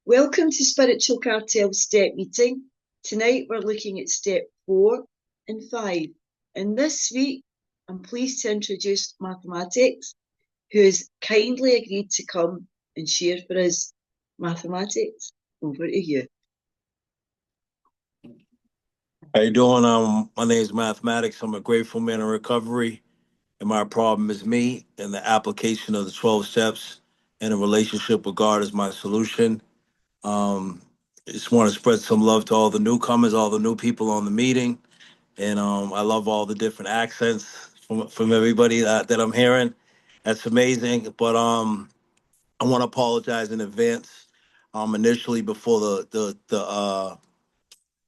Welcome to Spiritual Cartel Step Meeting. Tonight we're looking at Step 4 and 5. And this week I'm pleased to introduce Mathematics, who has kindly agreed to come and share for us. Mathematics, over to you. How you doing? My name is Mathematics. I'm a grateful man in recovery, and my problem is me. And the application of the 12 steps and a relationship with God is my solution. Um, just want to spread some love to all the newcomers, all the new people on the meeting, and I love all the different accents from everybody that I'm hearing. That's amazing. But I want to apologize in advance. Initially before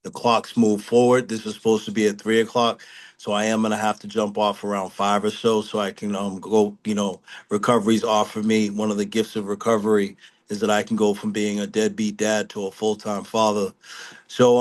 the clocks move forward. This is supposed to be at 3 o'clock. So I am gonna have to jump off around 5 or so I can go, recovery's offered me. One of the gifts of recovery is that I can go from being a deadbeat dad to a full-time father. So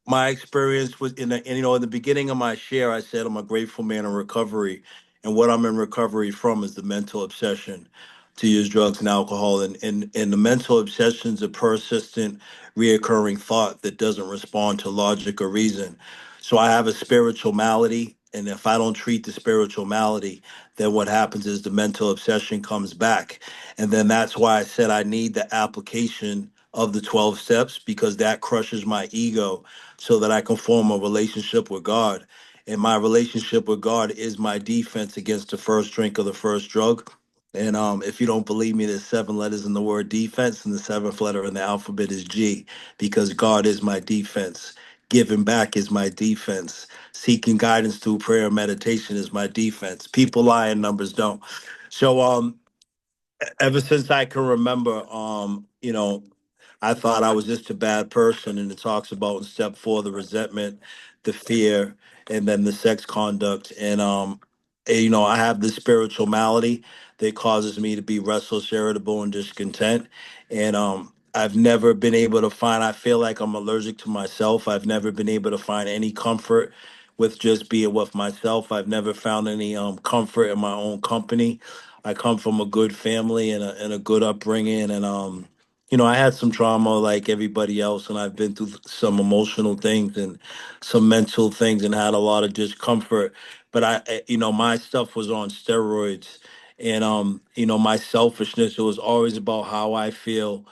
my experience was in the beginning of my share, I said I'm a grateful man in recovery, and what I'm in recovery from is the mental obsession to use drugs and alcohol, and the mental obsession is a persistent reoccurring thought that doesn't respond to logic or reason. So I have a spiritual malady, and if I don't treat the spiritual malady, then what happens is the mental obsession comes back. And then that's why I said I need the application of the 12 steps, because that crushes my ego so that I can form a relationship with God. And my relationship with God is my defense against the first drink of the first drug. And if you don't believe me, there's 7 letters in the word defense, and the seventh letter in the alphabet is G, because God is my defense. Giving back is my defense. Seeking guidance through prayer and meditation is my defense. People lie and numbers don't. So ever since I can remember, I thought I was just a bad person, and it talks about in step 4 the resentment, the fear, and then the sex conduct. And I have this spiritual malady that causes me to be restless, irritable, and discontent. And I've never been able to find. I feel like I'm allergic to myself. I've never been able to find any comfort with just being with myself. I've never found any comfort in my own company. I come from a good family and a good upbringing, and I had some trauma like everybody else, and I've been through some emotional things and some mental things and had a lot of discomfort. But my stuff was on steroids, and my selfishness. It was always about how I feel.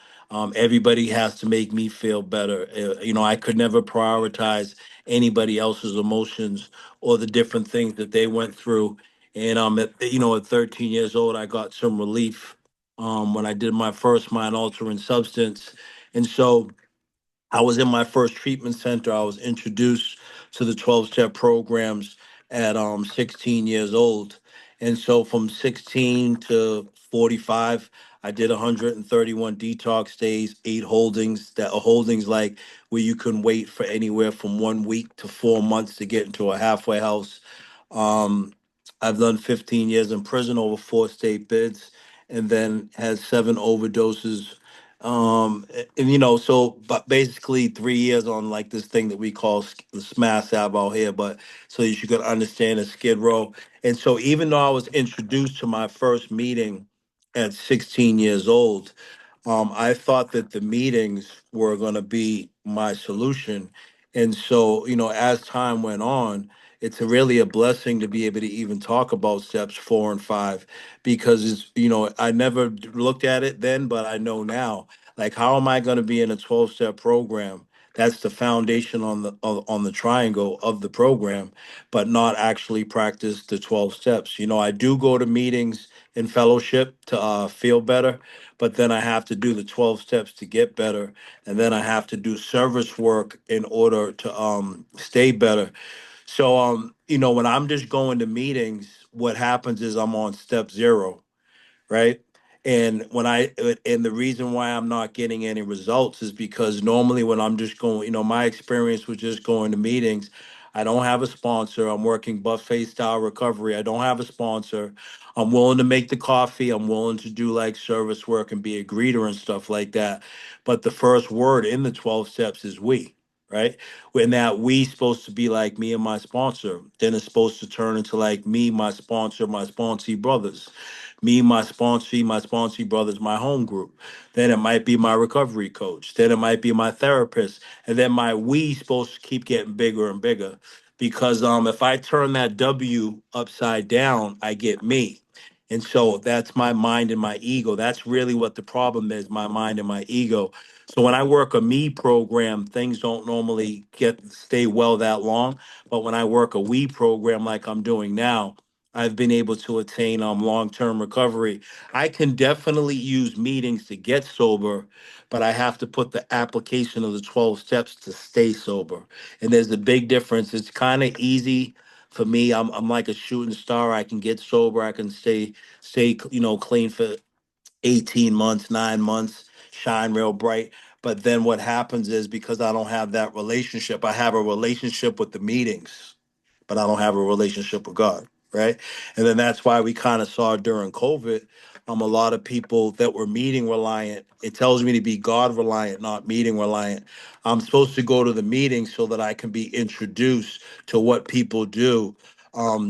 Everybody has to make me feel better. I could never prioritize anybody else's emotions or the different things that they went through. And at 13 years old, I got some relief when I did my first mind altering substance. And so I was in my first treatment center. I was introduced to the 12 step programs at 16 years old. And so from 16 to 45, I did 131 detox days, 8 holdings. That are holdings like where you can wait for anywhere from 1 week to 4 months to get into a halfway house. Um, I've done 15 years in prison over 4 state bids, and then had 7 overdoses. So but basically 3 years on like this thing that we call the smash ab out here, but so you could understand a skid row. And so even though I was introduced to my first meeting at 16 years old, I thought that the meetings were going to be my solution. And so, as time went on, it's really a blessing to be able to even talk about steps 4 and 5, because I never looked at it then, but I know now. Like, how am I going to be in a 12-step program? That's the foundation on the triangle of the program, but not actually practice the 12 steps. I do go to meetings in fellowship to feel better, but then I have to do the 12 steps to get better. And then I have to do service work in order to stay better. So, when I'm just going to meetings, what happens is I'm on step 0, right? And the reason why I'm not getting any results is because normally when I'm just going, my experience was just going to meetings. I don't have a sponsor. I'm working buffet style recovery. I don't have a sponsor. I'm willing to make the coffee. I'm willing to do like service work and be a greeter and stuff like that. But the first word in the 12 steps is we, right? When that we supposed to be like me and my sponsor. Then it's supposed to turn into like me, my sponsor, my sponsee brothers. me, my sponsee brothers, my home group. Then it might be my recovery coach. Then it might be my therapist. And then my we supposed to keep getting bigger and bigger. Because if I turn that W upside down, I get me. And so that's my mind and my ego. That's really what the problem is, my mind and my ego. So when I work a me program, things don't normally get stay well that long. But when I work a we program like I'm doing now, I've been able to attain long-term recovery. I can definitely use meetings to get sober, but I have to put the application of the 12 steps to stay sober. And there's a big difference. It's kind of easy for me. I'm like a shooting star. I can get sober. I can stay clean for 18 months, 9 months, shine real bright. But then what happens is because I don't have that relationship, I have a relationship with the meetings, but I don't have a relationship with God, right? And then that's why we kind of saw during COVID, a lot of people that were meeting reliant. It tells me to be God reliant, not meeting reliant. I'm supposed to go to the meeting so that I can be introduced to what people do,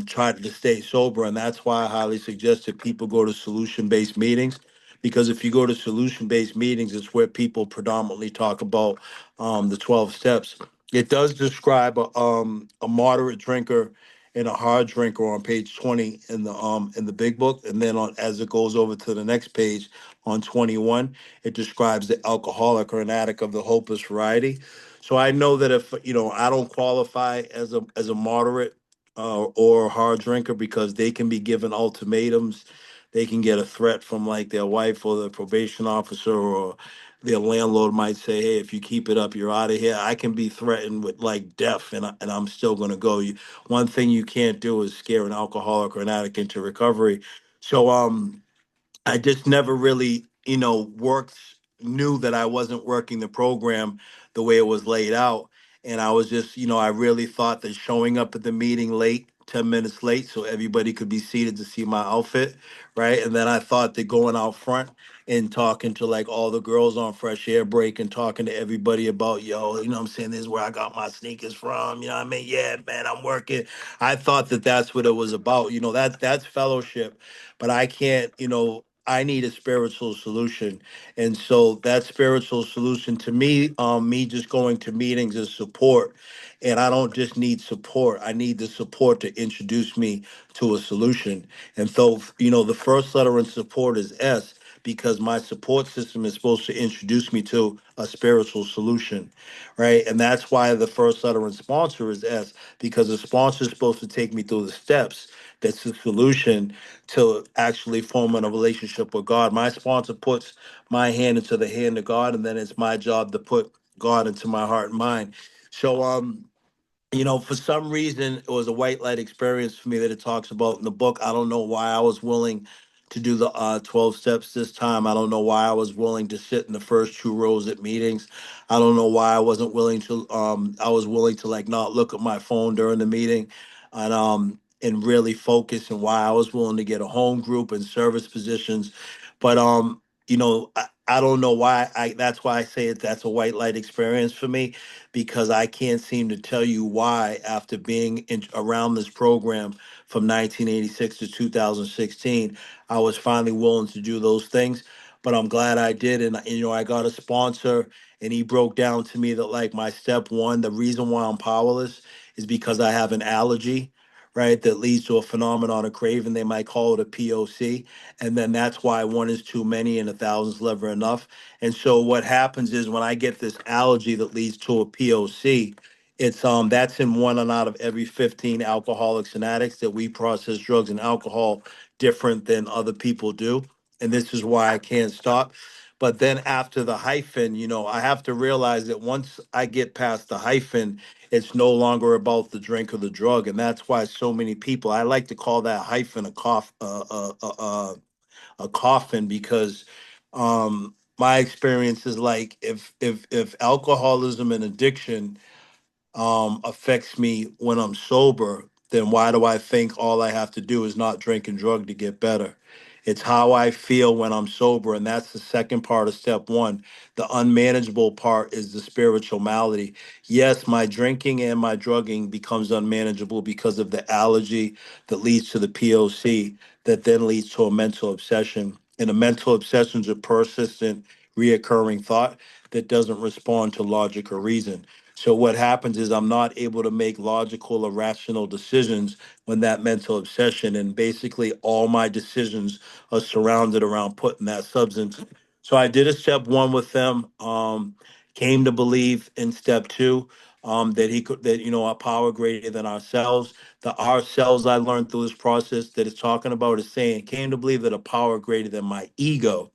try to stay sober. And that's why I highly suggest that people go to solution based meetings. Because if you go to solution based meetings, it's where people predominantly talk about the 12 steps. It does describe a moderate drinker and a hard drinker on page 20 in the big book, and then on as it goes over to the next page on 21, it describes the alcoholic or an addict of the hopeless variety. So I know that if I don't qualify as a moderate or a hard drinker because they can be given ultimatums. They can get a threat from like their wife or the probation officer, or their landlord might say, "Hey, if you keep it up, you're out of here." I can be threatened with like death, and I'm still going to go. One thing you can't do is scare an alcoholic or an addict into recovery. So I just never really, worked, knew that I wasn't working the program the way it was laid out. And I was just, I really thought that showing up at the meeting late, 10 minutes late, so everybody could be seated to see my outfit, right? And then I thought that going out front and talking to like all the girls on fresh air break and talking to everybody about, yo, what I'm saying, this is where I got my sneakers from, you know what I mean? Yeah, man, I'm working. I thought that that's what it was about. That's fellowship, but I can't, I need a spiritual solution. And so that spiritual solution to me, me just going to meetings is support. And I don't just need support. I need the support to introduce me to a solution. And so, the first letter in support is S, because my support system is supposed to introduce me to a spiritual solution, right? And that's why the first letter in sponsor is S, because the sponsor is supposed to take me through the steps. That's the solution to actually forming a relationship with God. My sponsor puts my hand into the hand of God, and then it's my job to put God into my heart and mind. So, for some reason, it was a white light experience for me that it talks about in the book. I don't know why I was willing to do the 12 steps this time. I don't know why I was willing to sit in the first two rows at meetings. I don't know why I wasn't willing to, I was willing to like not look at my phone during the meeting and really focus, and why I was willing to get a home group and service positions. But, I don't know why that's why I say it. That's a white light experience for me, because I can't seem to tell you why, after being around this program from 1986 to 2016, I was finally willing to do those things. But I'm glad I did. And, I got a sponsor, and he broke down to me that, like, my step one, the reason why I'm powerless is because I have an allergy, right? That leads to a phenomenon of craving. They might call it a POC. And then that's why one is too many and a thousand's never enough. And so what happens is when I get this allergy that leads to a POC, it's that's in one and out of every 15 alcoholics and addicts that we process drugs and alcohol different than other people do. And this is why I can't stop. But then after the hyphen, I have to realize that once I get past the hyphen, it's no longer about the drink or the drug. And that's why so many people, I like to call that hyphen a coffin, because my experience is like, if alcoholism and addiction affects me when I'm sober, then why do I think all I have to do is not drink and drug to get better? It's how I feel when I'm sober, and that's the second part of step one. The unmanageable part is the spiritual malady. Yes, my drinking and my drugging becomes unmanageable because of the allergy that leads to the POC. that then leads to a mental obsession. And a mental obsession is a persistent, reoccurring thought that doesn't respond to logic or reason. So what happens is I'm not able to make logical or rational decisions when that mental obsession, and basically all my decisions are surrounded around putting that substance. So I did a step one with them. Came to believe in step two, that he could, that our power greater than ourselves. The ourselves I learned through this process that it's talking about is saying, came to believe that a power greater than my ego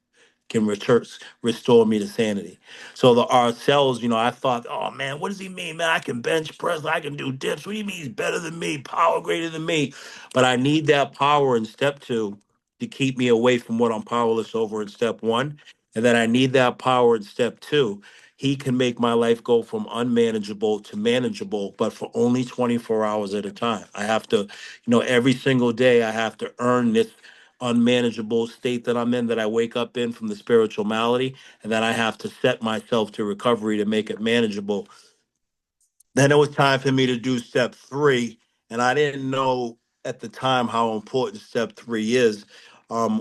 can restore me to sanity. So the ourselves, I thought, oh man, what does he mean, man? I can bench press, I can do dips. What do you mean he's better than me, power greater than me? But I need that power in step two to keep me away from what I'm powerless over in step one. And then I need that power in step two. He can make my life go from unmanageable to manageable, but for only 24 hours at a time. I have to, every single day, I have to earn this unmanageable state that I'm in, that I wake up in from the spiritual malady, and then I have to set myself to recovery to make it manageable. Then it was time for me to do step three, and I didn't know at the time how important step three is.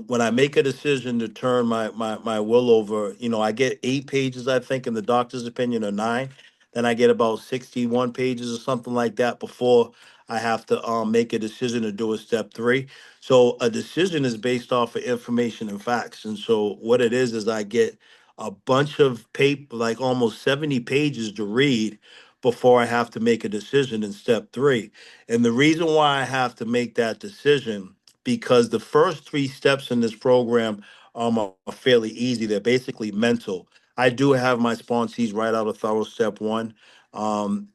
When I make a decision to turn my will over, I get 8 pages, I think, in the doctor's opinion, or nine. Then I get about 61 pages or something like that before I have to make a decision to do a step three. So a decision is based off of information and facts. And so what it is I get a bunch of paper, like almost 70 pages to read before I have to make a decision in step three. And the reason why I have to make that decision, because the first three steps in this program are fairly easy. They're basically mental. I do have my sponsees write out a thorough step one.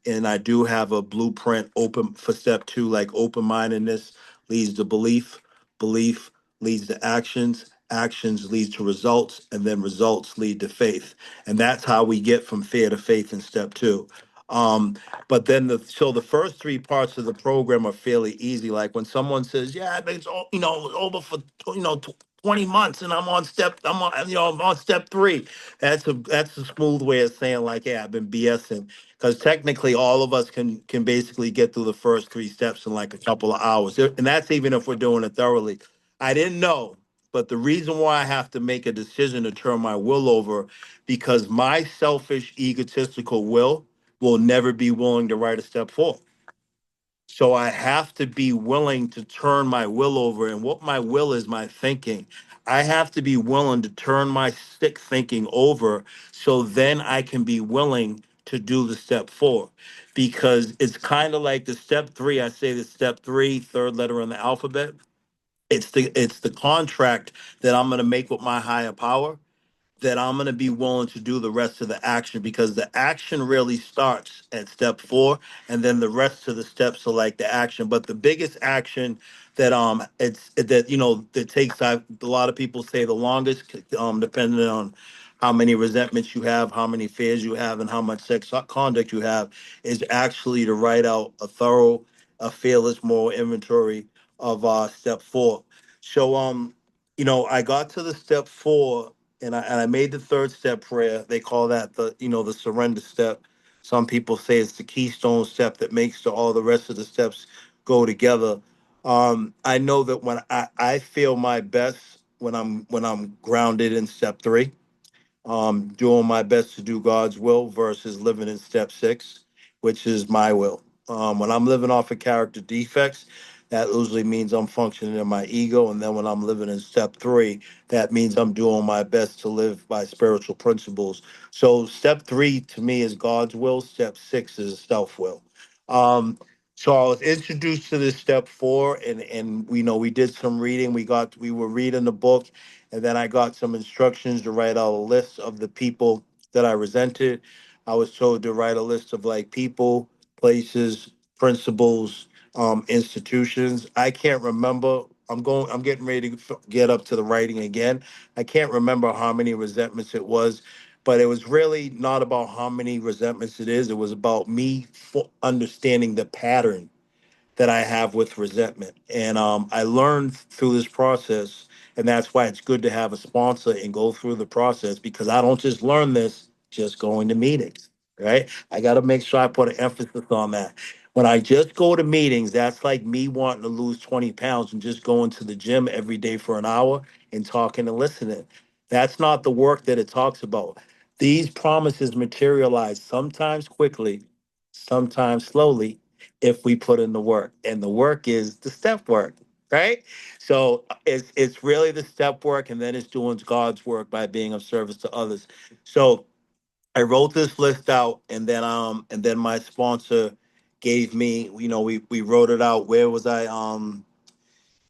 And I do have a blueprint open for step two, like open mindedness leads to belief, belief leads to actions, actions leads to results, and then results lead to faith. And that's how we get from fear to faith in step two. Um, but then the first three parts of the program are fairly easy. Like when someone says, "Yeah, it's over for 20 months, and I'm on step three." That's a smooth way of saying like, "Yeah, I've been BSing," because technically all of us can basically get through the first three steps in like a couple of hours, and that's even if we're doing it thoroughly. I didn't know, but the reason why I have to make a decision to turn my will over, because my selfish, egotistical will never be willing to write a step forward. So I have to be willing to turn my will over. And what my will is, my thinking. I have to be willing to turn my stick thinking over so then I can be willing to do the step four. Because it's kind of like the step three. I say the step three, third letter in the alphabet. It's the contract that I'm going to make with my higher power, that I'm going to be willing to do the rest of the action, because the action really starts at step four, and then the rest of the steps are like the action. But the biggest action that it's that that takes, a lot of people say, the longest, depending on how many resentments you have, how many fears you have, and how much sex conduct you have, is actually to write out a fearless moral inventory of step four. So I got to the step four, and I made the third step prayer. They call that the surrender step. Some people say it's the keystone step that makes all the rest of the steps go together. I know that when I feel my best when I'm grounded in step three, doing my best to do God's will versus living in step six, which is my will. When I'm living off of character defects, that usually means I'm functioning in my ego. And then when I'm living in step three, that means I'm doing my best to live by spiritual principles. So step three to me is God's will. Step six is self will. Um, so I was introduced to this step four, and we did some reading. We were reading the book, and then I got some instructions to write out a list of the people that I resented. I was told to write a list of like people, places, principles, institutions. I can't remember. I'm getting ready to get up to the writing again. I can't remember how many resentments it was, but it was really not about how many resentments it is. It was about me understanding the pattern that I have with resentment. And I learned through this process, and that's why it's good to have a sponsor and go through the process, because I don't just learn this just going to meetings, right? I got to make sure I put an emphasis on that. When I just go to meetings, that's like me wanting to lose 20 pounds and just going to the gym every day for an hour and talking and listening. That's not the work that it talks about. These promises materialize sometimes quickly, sometimes slowly, if we put in the work. And the work is the step work, right? So it's really the step work, and then it's doing God's work by being of service to others. So I wrote this list out, and then my sponsor gave me, we wrote it out. Where was I?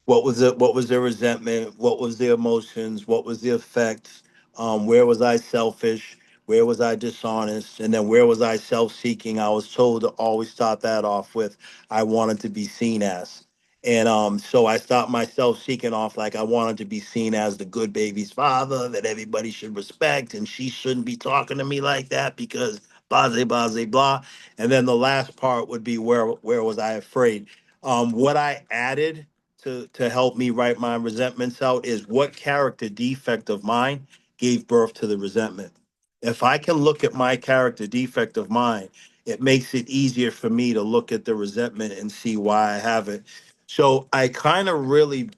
What was it? What was the resentment? What was the emotions? What was the effects? Where was I selfish? Where was I dishonest? And then where was I self-seeking? I was told to always start that off with I wanted to be seen as. And so I stopped my self-seeking off like I wanted to be seen as the good baby's father that everybody should respect, and she shouldn't be talking to me like that because blah, blah, blah, blah. And then the last part would be where was I afraid? What I added to help me write my resentments out is what character defect of mine gave birth to the resentment. If I can look at my character defect of mine, it makes it easier for me to look at the resentment and see why I have it. So I kind of really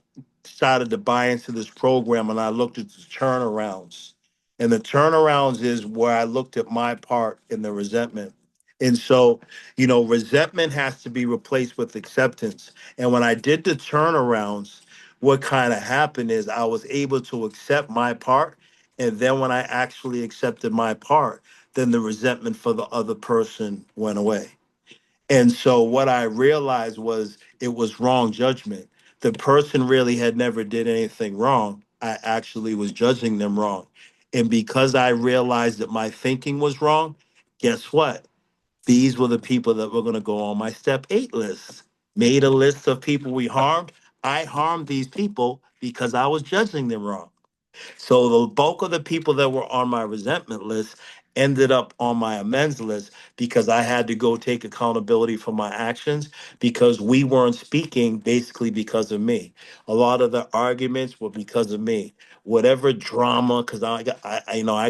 started to buy into this program, and I looked at the turnarounds. And the turnarounds is where I looked at my part in the resentment. And so, resentment has to be replaced with acceptance. And when I did the turnarounds, what kind of happened is I was able to accept my part. And then when I actually accepted my part, then the resentment for the other person went away. And so what I realized was it was wrong judgment. The person really had never did anything wrong. I actually was judging them wrong. And because I realized that my thinking was wrong, guess what? These were the people that were going to go on my step 8 list. Made a list of people we harmed. I harmed these people because I was judging them wrong. So the bulk of the people that were on my resentment list ended up on my amends list because I had to go take accountability for my actions because we weren't speaking basically because of me. A lot of the arguments were because of me. Whatever drama, because I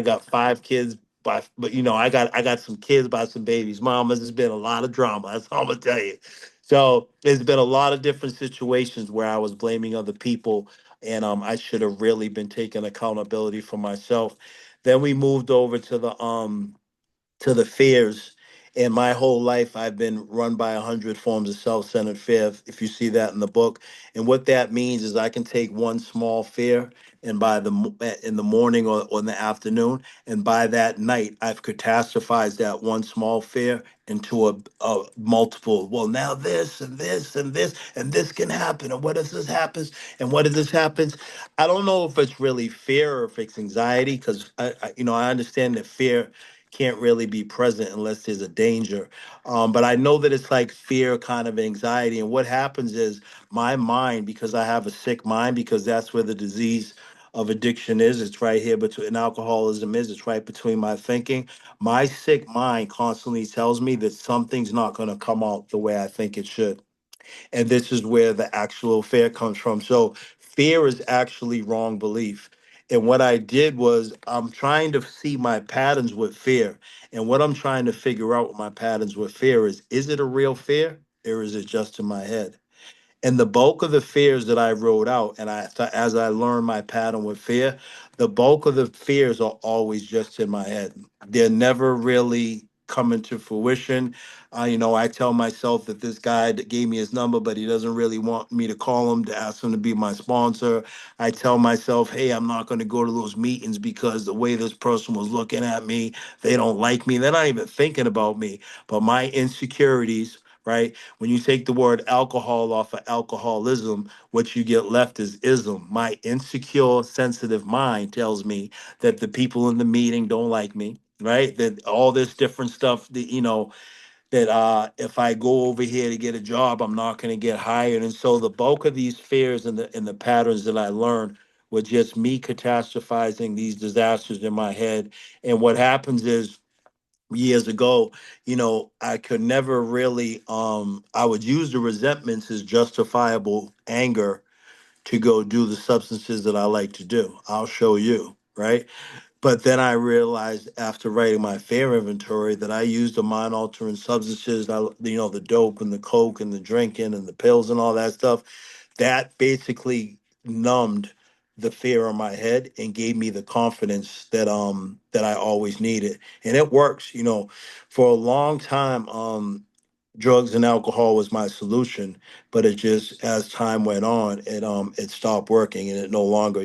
got 5 kids. But I got some kids by some babies. Mamas, there's been a lot of drama. That's all I'm gonna tell you. So there's been a lot of different situations where I was blaming other people, and I should have really been taking accountability for myself. Then we moved over to the fears. And my whole life, I've been run by 100 forms of self-centered fear. If you see that in the book, and what that means is I can take one small fear, and in the morning or in the afternoon, and by that night, I've catastrophized that one small fear into a multiple. Well, now this and this and this and this can happen, and what if this happens, and what if this happens? I don't know if it's really fear or if it's anxiety, because I understand that fear can't really be present unless there's a danger. But I know that it's like fear, kind of anxiety. And what happens is my mind, because I have a sick mind, because that's where the disease of addiction is. It's right here between alcoholism is. It's right between my thinking. My sick mind constantly tells me that something's not going to come out the way I think it should. And this is where the actual fear comes from. So fear is actually wrong belief. And what I did was I'm trying to see my patterns with fear. And what I'm trying to figure out with my patterns with fear is it a real fear or is it just in my head? And the bulk of the fears that I wrote out, and as I learned my pattern with fear, the bulk of the fears are always just in my head. They're never really coming to fruition. I tell myself that this guy that gave me his number, but he doesn't really want me to call him to ask him to be my sponsor. I tell myself, hey, I'm not going to go to those meetings because the way this person was looking at me, they don't like me. They're not even thinking about me. But my insecurities, right? When you take the word alcohol off of alcoholism, what you get left is ism. My insecure, sensitive mind tells me that the people in the meeting don't like me, right? That all this different stuff that, that if I go over here to get a job, I'm not going to get hired. And so the bulk of these fears and the patterns that I learned were just me catastrophizing these disasters in my head. And what happens is years ago, I could never really I would use the resentments as justifiable anger to go do the substances that I like to do. I'll show you, right? But then I realized after writing my fear inventory that I used the mind altering substances, the dope and the coke and the drinking and the pills and all that stuff. That basically numbed the fear in my head and gave me the confidence that I always needed. And it works, for a long time. Drugs and alcohol was my solution, but it just as time went on, it stopped working and it no longer.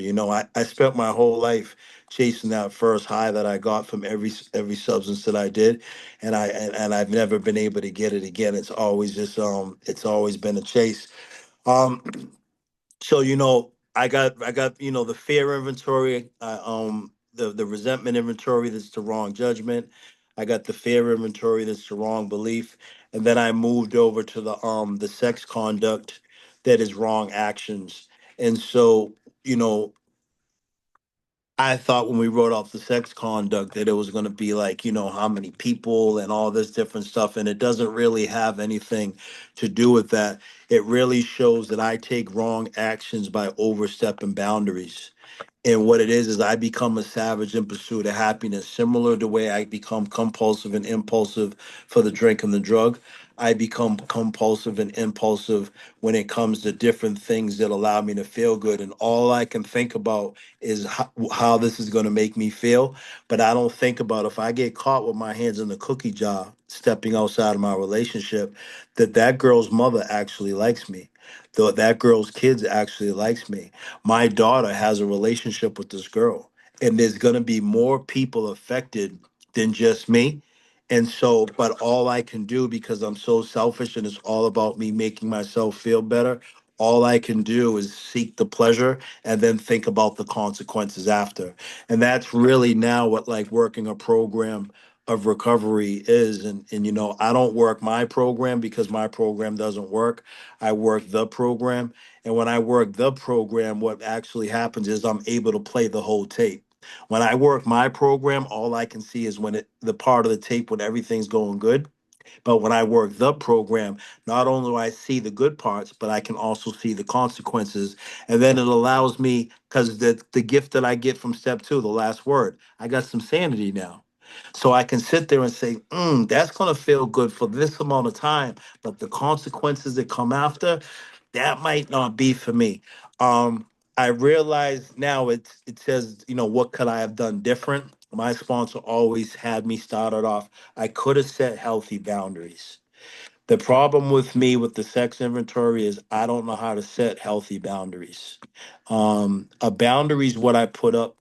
I spent my whole life chasing that first high that I got from every substance that I did, and I've never been able to get it again. It's always been a chase. Um, so I got the fear inventory, the resentment inventory, that's the wrong judgment. I got the fear inventory, that's the wrong belief, and then I moved over to the sex conduct, that is wrong actions. And so, you know I thought when we wrote off the sex conduct that it was going to be like, how many people and all this different stuff. And it doesn't really have anything to do with that. It really shows that I take wrong actions by overstepping boundaries. And what it is I become a savage in pursuit of happiness, similar to the way I become compulsive and impulsive for the drink and the drug. I become compulsive and impulsive when it comes to different things that allow me to feel good. And all I can think about is how this is going to make me feel. But I don't think about, if I get caught with my hands in the cookie jar, stepping outside of my relationship, that girl's mother actually likes me. Though that girl's kids actually likes me. My daughter has a relationship with this girl, and there's going to be more people affected than just me. And so, but all I can do, because I'm so selfish and it's all about me making myself feel better, all I can do is seek the pleasure and then think about the consequences after. And that's really now what, like, working a program of recovery is. And I don't work my program because my program doesn't work. I work the program. And when I work the program, what actually happens is I'm able to play the whole tape. When I work my program, all I can see is the part of the tape when everything's going good. But when I work the program, not only do I see the good parts, but I can also see the consequences. And then it allows me, because the gift that I get from step two, the last word, I got some sanity now. So I can sit there and say, that's going to feel good for this amount of time. But the consequences that come after, that might not be for me. Um, I realize now it says, what could I have done different? My sponsor always had me started off. I could have set healthy boundaries. The problem with me with the sex inventory is I don't know how to set healthy boundaries. A boundary is what I put up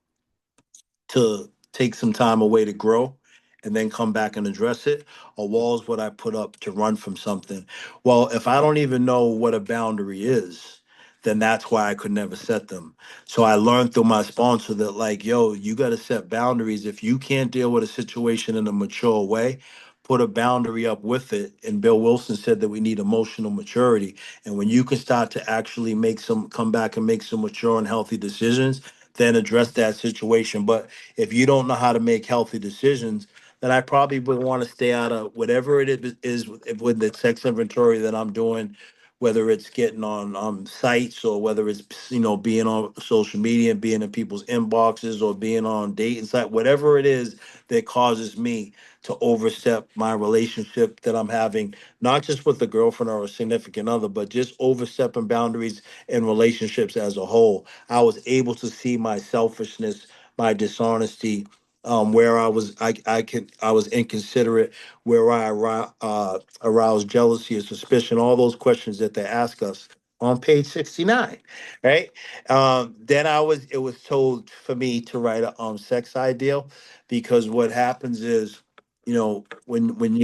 to take some time away to grow and then come back and address it. A wall is what I put up to run from something. Well, if I don't even know what a boundary is, then that's why I could never set them. So I learned through my sponsor that, like, yo, you got to set boundaries. If you can't deal with a situation in a mature way, put a boundary up with it. And Bill Wilson said that we need emotional maturity. And when you can start to actually come back and make some mature and healthy decisions, then address that situation. But if you don't know how to make healthy decisions, then I probably would want to stay out of whatever it is with the sex inventory that I'm doing, whether it's getting on sites, or whether it's being on social media and being in people's inboxes, or being on dating site, whatever it is that causes me to overstep my relationship that I'm having, not just with a girlfriend or a significant other, but just overstepping boundaries in relationships as a whole. I was able to see my selfishness, my dishonesty, where I was inconsiderate, where aroused jealousy or suspicion, all those questions that they ask us on page 69, right? Then it was told for me to write a sex ideal, because what happens is, when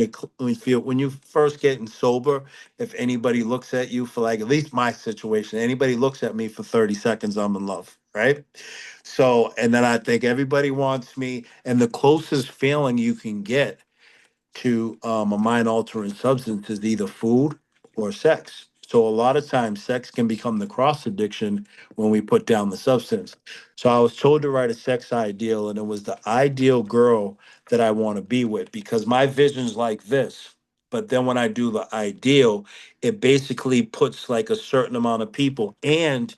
you first getting sober, if anybody looks at you for, like, at least my situation, anybody looks at me for 30 seconds, I'm in love, right? So, and then I think everybody wants me, and the closest feeling you can get to a mind altering substance is either food or sex. So a lot of times sex can become the cross addiction when we put down the substance. So I was told to write a sex ideal, and it was the ideal girl that I want to be with, because my vision's like this. But then when I do the ideal, it basically puts like a certain amount of people, and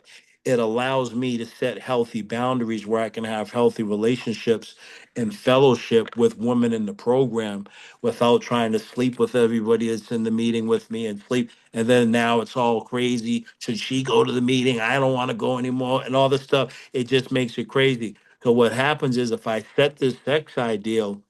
it allows me to set healthy boundaries where I can have healthy relationships and fellowship with women in the program without trying to sleep with everybody that's in the meeting with me and sleep. And then now it's all crazy. Should she go to the meeting? I don't want to go anymore, and all this stuff. It just makes it crazy. So what happens is if I set this sex ideal,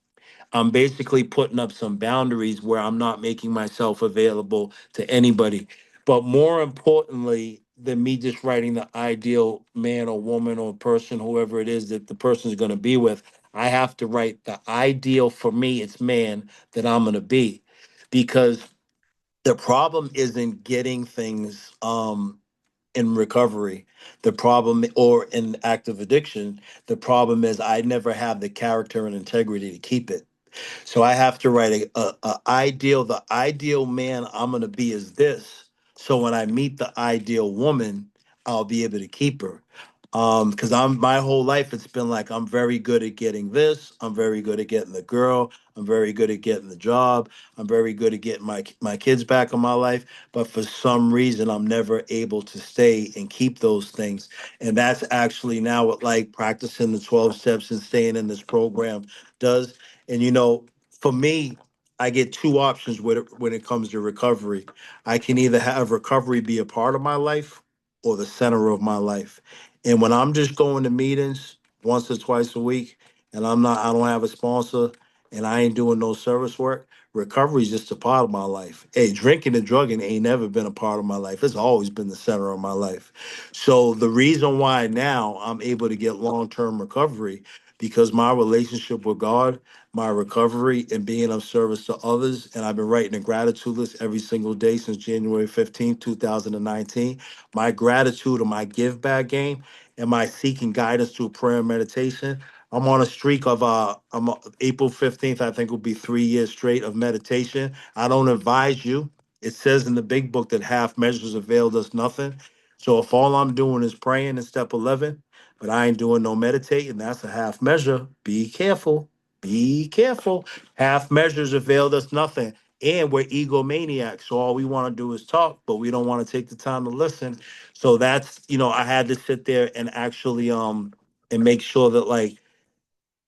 I'm basically putting up some boundaries where I'm not making myself available to anybody. But more importantly than me just writing the ideal man or woman or person, whoever it is that the person is going to be with, I have to write the ideal for me, it's man that I'm going to be. Because the problem isn't getting things in recovery. The problem, or in active addiction, the problem is I never have the character and integrity to keep it. So I have to write the ideal man I'm gonna be is this. So when I meet the ideal woman, I'll be able to keep her. Because I'm my whole life it's been like I'm very good at getting this, I'm very good at getting the girl, I'm very good at getting the job, I'm very good at getting my kids back in my life, but for some reason I'm never able to stay and keep those things. And that's actually now what like practicing the 12 steps and staying in this program does. And for me, I get two options when it comes to recovery. I can either have recovery be a part of my life or the center of my life. And when I'm just going to meetings once or twice a week, and I don't have a sponsor, and I ain't doing no service work, recovery is just a part of my life. Hey, drinking and drugging ain't never been a part of my life. It's always been the center of my life. So the reason why now I'm able to get long-term recovery because my relationship with God, my recovery, and being of service to others. And I've been writing a gratitude list every single day since January 15th, 2019. My gratitude and my give back game and my seeking guidance through prayer and meditation. I'm on a streak of April 15th, I think will be 3 years straight of meditation. I don't advise you. It says in the big book that half measures availed us nothing. So if all I'm doing is praying in step 11, but I ain't doing no meditating, that's a half measure. Be careful. Be careful. Half measures availed us nothing. And we're egomaniacs. So all we want to do is talk, but we don't want to take the time to listen. So that's, I had to sit there and actually and make sure that like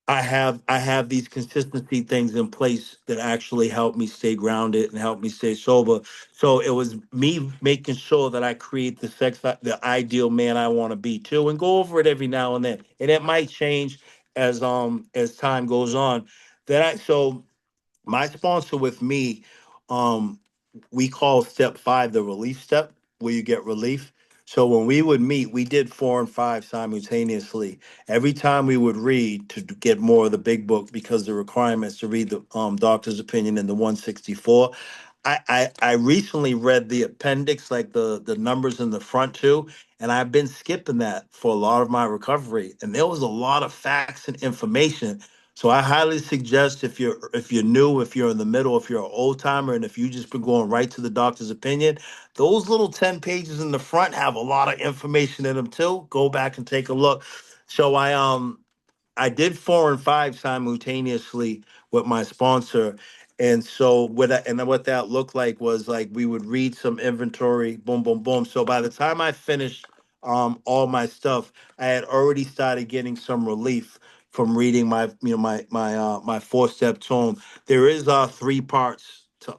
I have these consistency things in place that actually help me stay grounded and help me stay sober. So it was me making sure that I create the ideal man I want to be too, and go over it every now and then. And it might change as time goes on. So my sponsor with me, um, we call step 5 the relief step, where you get relief. So when we would meet, we did 4 and 5 simultaneously. Every time we would read to get more of the big book, because the requirements to read the doctor's opinion in the 164. I recently read the appendix, like the numbers in the front too, and I've been skipping that for a lot of my recovery. And there was a lot of facts and information. So I highly suggest if you're new, if you're in the middle, if you're an old timer, and if you just been going right to the doctor's opinion, those little 10 pages in the front have a lot of information in them too. Go back and take a look. So I did 4 and 5 simultaneously with my sponsor. And so what that looked like was like we would read some inventory, boom, boom, boom. So by the time I finished all my stuff, I had already started getting some relief from reading my 4 step tome. There is 3 parts to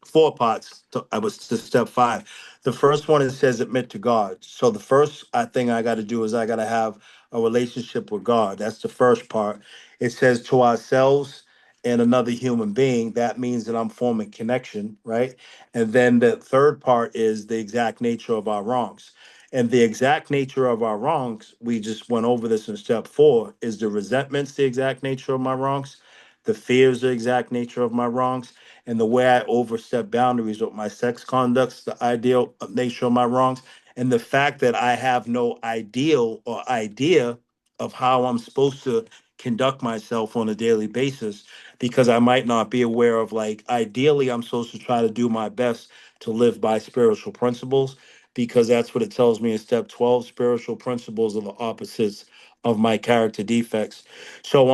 4 parts to I was to step 5. The first one, it says admit to God. So the first thing I got to do is I got to have a relationship with God. That's the first part. It says to ourselves and another human being. That means that I'm forming connection, right? And then the third part is the exact nature of our wrongs. And the exact nature of our wrongs, we just went over this in step 4, is the resentments the exact nature of my wrongs, the fears the exact nature of my wrongs, and the way I overstep boundaries with my sex conducts, the ideal nature of my wrongs, and the fact that I have no ideal or idea of how I'm supposed to conduct myself on a daily basis, because I might not be aware of, like, ideally I'm supposed to try to do my best to live by spiritual principles, because that's what it tells me in step 12. Spiritual principles are the opposites of my character defects. So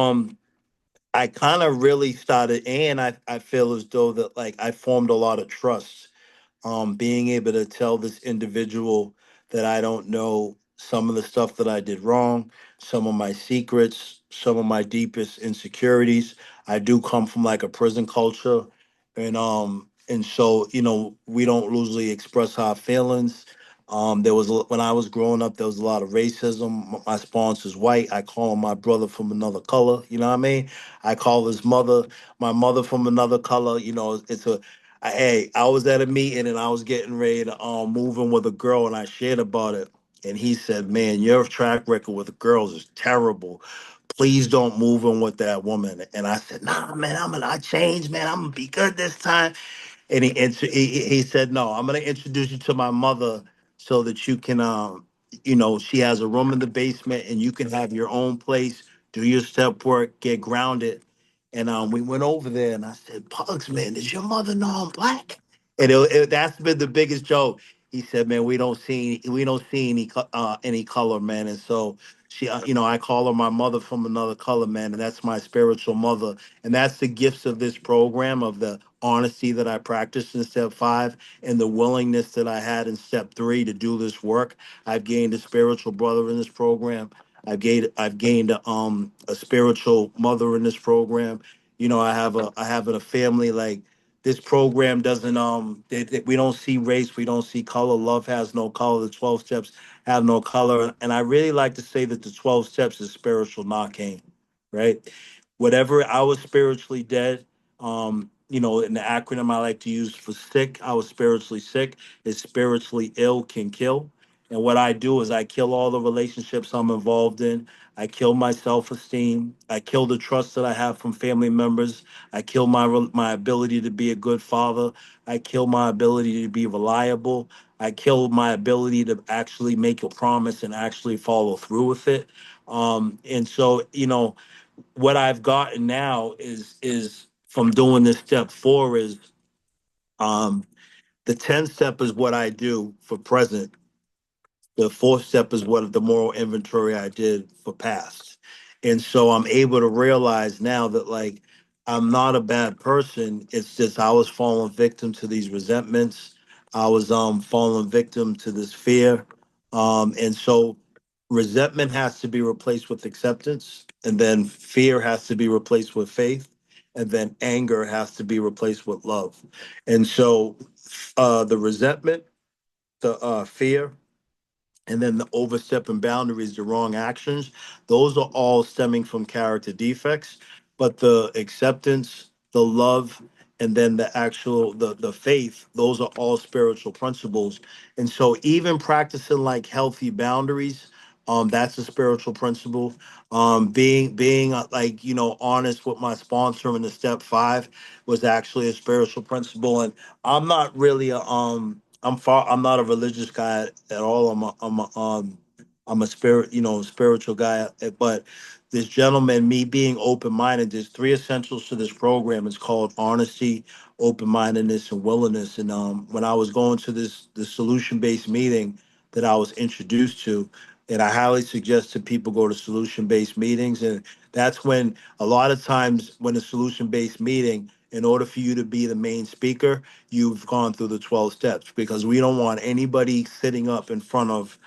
I kind of really started, and I feel as though that like I formed a lot of trust, being able to tell this individual that I don't know some of the stuff that I did wrong, some of my secrets, some of my deepest insecurities. I do come from like a prison culture, and so we don't usually express our feelings. There was when I was growing up, there was a lot of racism. My sponsor's white. I call him my brother from another color. You know what I mean? I call his mother my mother from another color. It's a hey, I was at a meeting and I was getting ready to move in with a girl, and I shared about it. And he said, "Man, your track record with girls is terrible. Please don't move in with that woman." And I said, "Nah, man, I changed, man. I'm gonna be good this time." And he said, "No, I'm gonna introduce you to my mother so that you can she has a room in the basement and you can have your own place, do your step work, get grounded." And we went over there and I said, "Pugs, man, does your mother know I'm black?" And that's been the biggest joke. He said, "Man, we don't see any color, man." And so she, I call her my mother from another color, man, and that's my spiritual mother. And that's the gifts of this program, of the honesty that I practiced in step five and the willingness that I had in step three to do this work. I've gained a spiritual brother in this program. I've gained a spiritual mother in this program. I have a family. Like, this program doesn't we don't see race, we don't see color. Love has no color. The 12 steps have no color. And I really like to say that the 12 steps is spiritual knocking, right? Whatever, I was spiritually dead. In the acronym I like to use for sick, I was spiritually sick. Is spiritually ill can kill. And what I do is I kill all the relationships I'm involved in. I kill my self-esteem. I kill the trust that I have from family members. I kill my ability to be a good father. I kill my ability to be reliable. I kill my ability to actually make a promise and actually follow through with it. And so, what I've gotten now is from doing this step four is um, the 10 step is what I do for present. The fourth step is what the moral inventory I did for past. And so I'm able to realize now that, like, I'm not a bad person. It's just I was falling victim to these resentments. I was falling victim to this fear. And so resentment has to be replaced with acceptance, and then fear has to be replaced with faith, and then anger has to be replaced with love. And so the resentment, the fear, and then the overstepping boundaries, the wrong actions, those are all stemming from character defects. But the acceptance, the love, and then the faith, those are all spiritual principles. And so even practicing like healthy boundaries, that's a spiritual principle. Being like, honest with my sponsor in the step five was actually a spiritual principle. And I'm not really I'm not a religious guy at all. I'm a spiritual guy. But this gentleman, me being open minded, there's three essentials to this program. It's called honesty, open mindedness, and willingness. And when I was going to the solution based meeting that I was introduced to, and I highly suggest that people go to solution based meetings. And that's when, a lot of times when a solution based meeting, in order for you to be the main speaker, you've gone through the 12 steps, because we don't want anybody sitting up in front of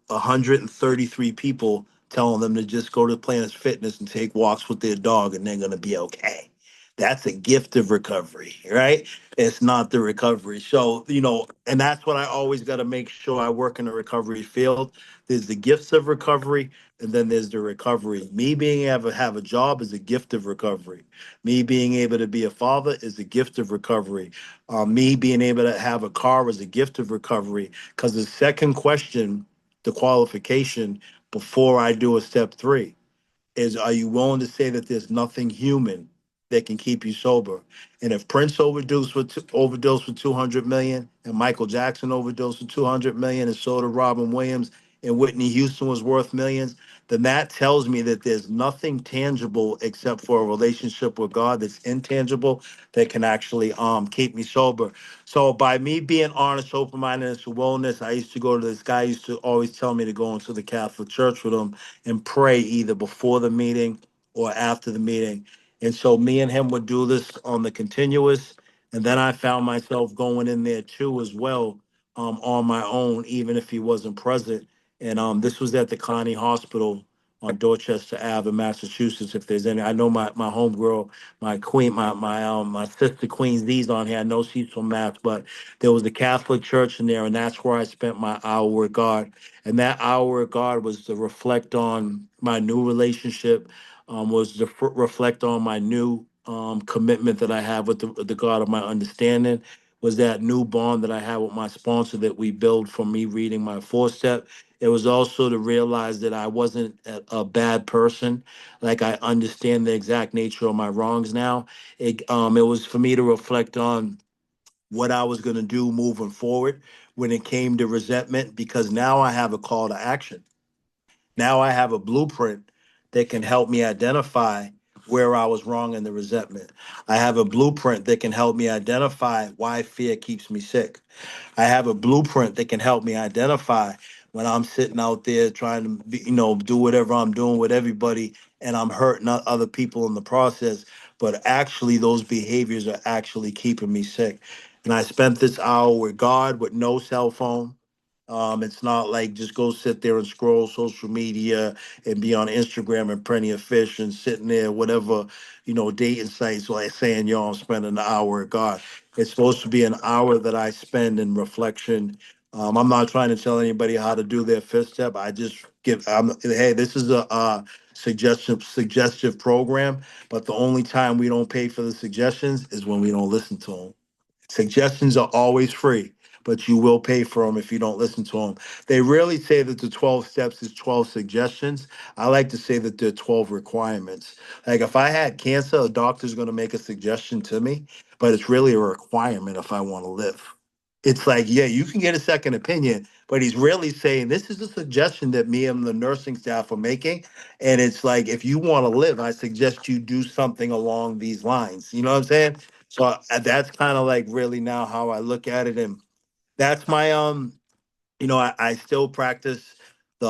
133 people telling them to just go to Planet Fitness and take walks with their dog and they're going to be okay. That's a gift of recovery, right? It's not the recovery. So, and that's what I always got to make sure I work in the recovery field. There's the gifts of recovery, and then there's the recovery. Me being able to have a job is a gift of recovery. Me being able to be a father is a gift of recovery. Me being able to have a car is a gift of recovery. Because the second question, the qualification before I do a step three, is, are you willing to say that there's nothing human that can keep you sober? And if Prince overdosed with 200 million, and Michael Jackson overdosed with 200 million, and so did Robin Williams, and Whitney Houston was worth millions, then that tells me that there's nothing tangible except for a relationship with God that's intangible, that can actually keep me sober. So by me being honest, open-minded, and wellness, I used to go to this guy, used to always tell me to go into the Catholic Church with him and pray either before the meeting or after the meeting. And so me and him would do this on the continuous. And then I found myself going in there too as well on my own, even if he wasn't present. And this was at the Connie Hospital on Dorchester Ave in Massachusetts. If there's any, I know my homegirl, my queen, my sister Queen Z's on here. I know she's from Mass, but there was a Catholic church in there, and that's where I spent my hour with God. And that hour with God was to reflect on my new relationship, was to reflect on my new commitment that I have with the God of my understanding, was that new bond that I had with my sponsor that we built from me reading my four step. It was also to realize that I wasn't a bad person. Like, I understand the exact nature of my wrongs now. It was for me to reflect on what I was going to do moving forward when it came to resentment, because now I have a call to action. Now I have a blueprint that can help me identify where I was wrong in the resentment. I have a blueprint that can help me identify why fear keeps me sick. I have a blueprint that can help me identify when I'm sitting out there trying to do whatever I'm doing with everybody, and I'm hurting other people in the process. But actually, those behaviors are actually keeping me sick. And I spent this hour with God with no cell phone. It's not like just go sit there and scroll social media and be on Instagram and Plenty of Fish and sitting there, whatever, dating sites, like saying, yo, I'm spending an hour with God. It's supposed to be an hour that I spend in reflection. I'm not trying to tell anybody how to do their fifth step. I just hey, this is a suggestive program, but the only time we don't pay for the suggestions is when we don't listen to them. Suggestions are always free, but you will pay for them if you don't listen to them. They rarely say that the 12 steps is 12 suggestions. I like to say that they're 12 requirements. Like, if I had cancer, a doctor's going to make a suggestion to me, but it's really a requirement if I want to live. It's like, yeah, you can get a second opinion, but he's really saying this is a suggestion that me and the nursing staff are making. And it's like, if you want to live, I suggest you do something along these lines. You know what I'm saying? So that's kind of like really now how I look at it, and that's my I still practice the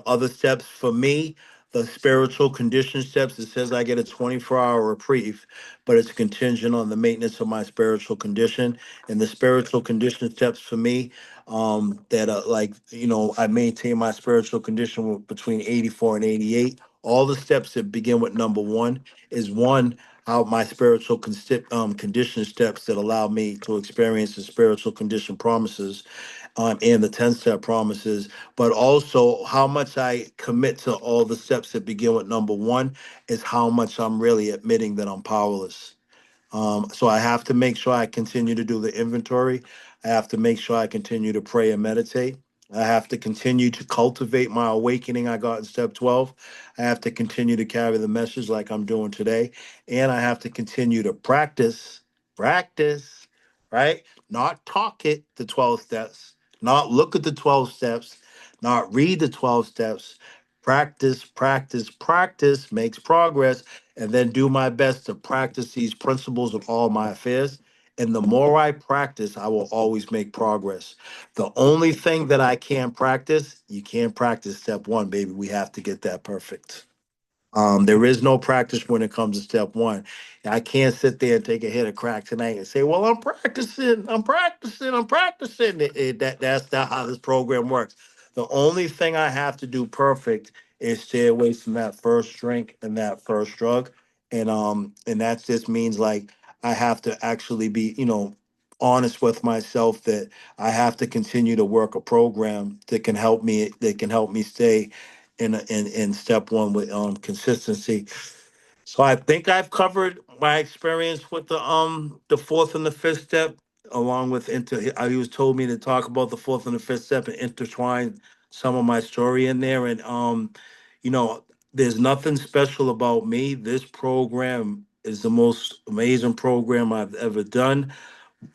other steps. For me, the spiritual condition steps, it says I get a 24-hour reprieve, but it's contingent on the maintenance of my spiritual condition. And the spiritual condition steps for me, that like, I maintain my spiritual condition between 84 and 88. All the steps that begin with number one is one, how my spiritual condition steps that allow me to experience the spiritual condition promises, and the 10 step promises, but also how much I commit to all the steps that begin with number one is how much I'm really admitting that I'm powerless. So I have to make sure I continue to do the inventory. I have to make sure I continue to pray and meditate. I have to continue to cultivate my awakening I got in step 12. I have to continue to carry the message like I'm doing today. And I have to continue to practice, right? Not talk it, the 12 steps, not look at the 12 steps, not read the 12 steps. Practice makes progress, and then do my best to practice these principles of all my affairs. And the more I practice, I will always make progress. The only thing that I can't practice, you can't practice step one, baby. We have to get that perfect. There is no practice when it comes to step one. I can't sit there and take a hit of crack tonight and say, "Well, I'm practicing." That's not how this program works. The only thing I have to do perfect is stay away from that first drink and that first drug, and that just means like I have to actually be, honest with myself that I have to continue to work a program that can help me stay in step one with consistency. So I think I've covered my experience with the fourth and the fifth step, along with he was told me to talk about the fourth and the fifth step and intertwine some of my story in there. And you know, there's nothing special about me. This program is the most amazing program I've ever done.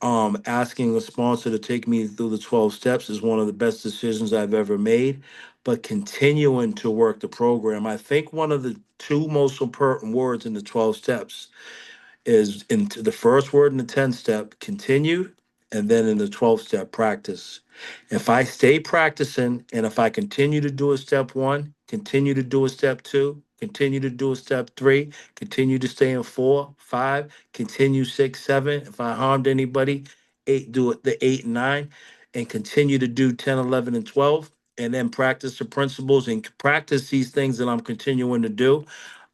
Asking a sponsor to take me through the 12 steps is one of the best decisions I've ever made. But continuing to work the program, I think one of the two most important words in the 12 steps is in the first word in the 10 step, continued, and then in the 12 step, practice. If I stay practicing and if I continue to do a step one, continue to do a step two, continue to do a step three, continue to stay in four, five, continue six, seven. If I harmed anybody, eight, do it the eight and nine. and continue to do 10, 11, and 12, and then practice the principles and practice these things that I'm continuing to do,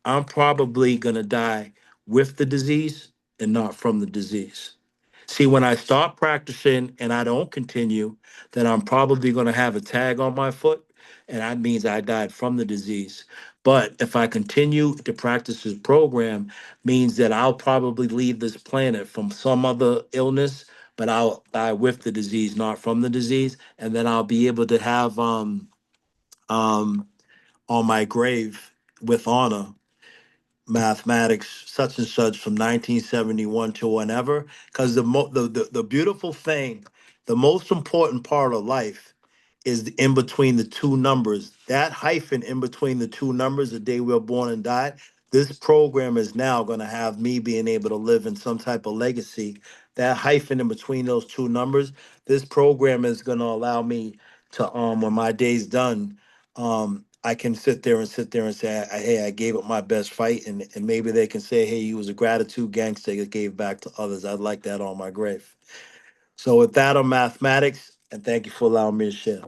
I'm probably going to die with the disease and not from the disease. See, when I start practicing and I don't continue, then I'm probably going to have a tag on my foot, and that means I died from the disease. But if I continue to practice this program, means that I'll probably leave this planet from some other illness, but I'll die with the disease, not from the disease, and then I'll be able to have um on my grave with honor mathematics such and such from 1971 to whenever, because the beautiful thing, the most important part of life is in between the two numbers. That hyphen in between the two numbers, the day we were born and died, this program is now going to have me being able to live in some type of legacy. That hyphen in between those two numbers, this program is going to allow me to, when my day's done, I can sit there and say, hey, I gave it my best fight. And maybe they can say, hey, he was a gratitude gangster that gave back to others. I'd like that on my grave. So with that on mathematics, and thank you for allowing me to share.